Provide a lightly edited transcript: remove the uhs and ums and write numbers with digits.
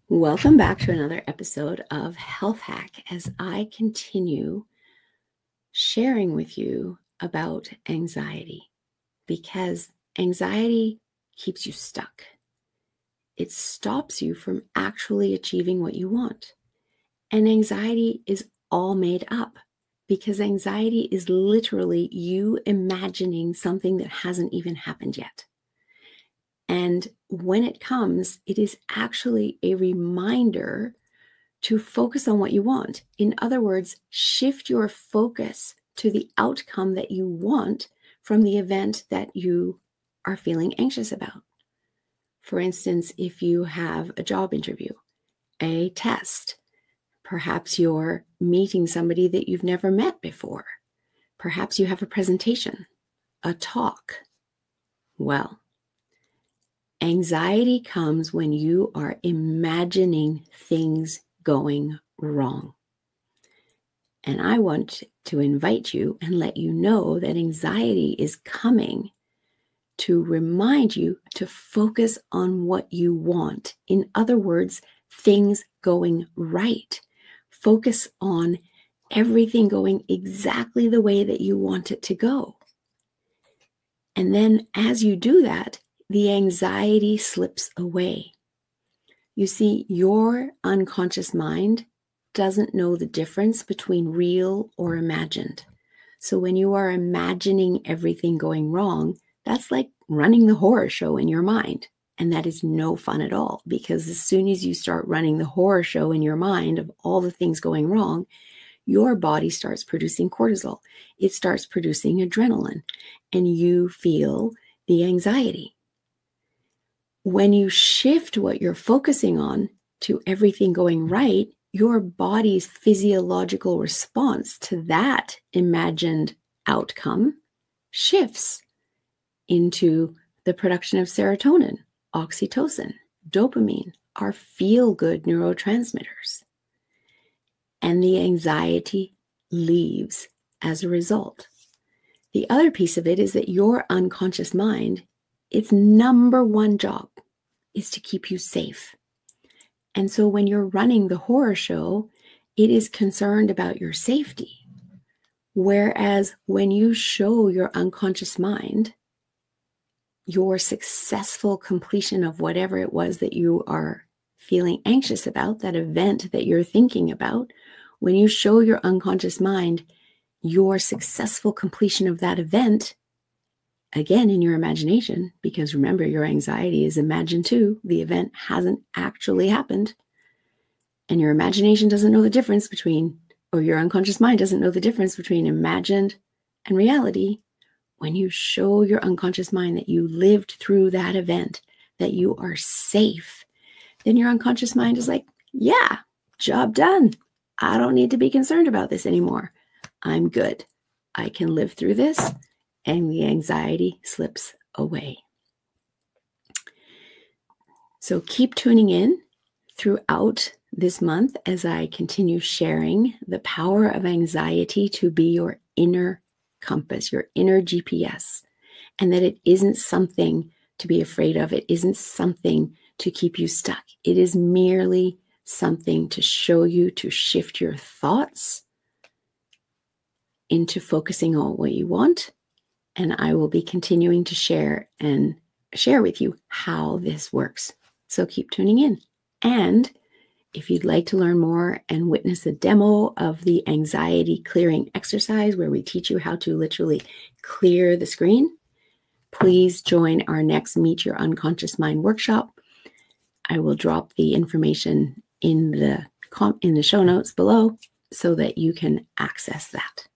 Welcome back to another episode of Health Hack as I continue sharing with you about anxiety, because anxiety keeps you stuck. It stops you from actually achieving what you want. And anxiety is all made up, because anxiety is literally you imagining something that hasn't even happened yet. And when it comes, it is actually a reminder to focus on what you want. In other words, shift your focus to the outcome that you want from the event that you are feeling anxious about. For instance, if you have a job interview, a test, perhaps you're meeting somebody that you've never met before, perhaps you have a presentation, a talk. Well, anxiety comes when you are imagining things going wrong. And I want to invite you and let you know that anxiety is coming to remind you to focus on what you want. In other words, things going right. Focus on everything going exactly the way that you want it to go. And then as you do that, the anxiety slips away. You see, your unconscious mind doesn't know the difference between real or imagined. So when you are imagining everything going wrong, that's like running the horror show in your mind. And that is no fun at all, because as soon as you start running the horror show in your mind of all the things going wrong, your body starts producing cortisol. It starts producing adrenaline, and you feel the anxiety. When you shift what you're focusing on to everything going right, your body's physiological response to that imagined outcome shifts into the production of serotonin, oxytocin, dopamine, our feel-good neurotransmitters. And the anxiety leaves as a result. The other piece of it is that your unconscious mind, its number one job is to keep you safe. And so when you're running the horror show, it is concerned about your safety. Whereas when you show your unconscious mind your successful completion of whatever it was that you are feeling anxious about, that event that you're thinking about, when you show your unconscious mind your successful completion of that event, again, in your imagination, because remember, your anxiety is imagined too. The event hasn't actually happened. And your imagination doesn't know the difference between, or your unconscious mind doesn't know the difference between imagined and reality. When you show your unconscious mind that you lived through that event, that you are safe, then your unconscious mind is like, yeah, job done. I don't need to be concerned about this anymore. I'm good. I can live through this. And the anxiety slips away. So keep tuning in throughout this month as I continue sharing the power of anxiety to be your inner compass, your inner GPS, and that it isn't something to be afraid of. It isn't something to keep you stuck. It is merely something to show you to shift your thoughts into focusing on what you want. And I will be continuing to share with you how this works. So keep tuning in. And if you'd like to learn more and witness a demo of the anxiety clearing exercise where we teach you how to literally clear the screen, please join our next Meet Your Unconscious Mind workshop. I will drop the information in the show notes below so that you can access that.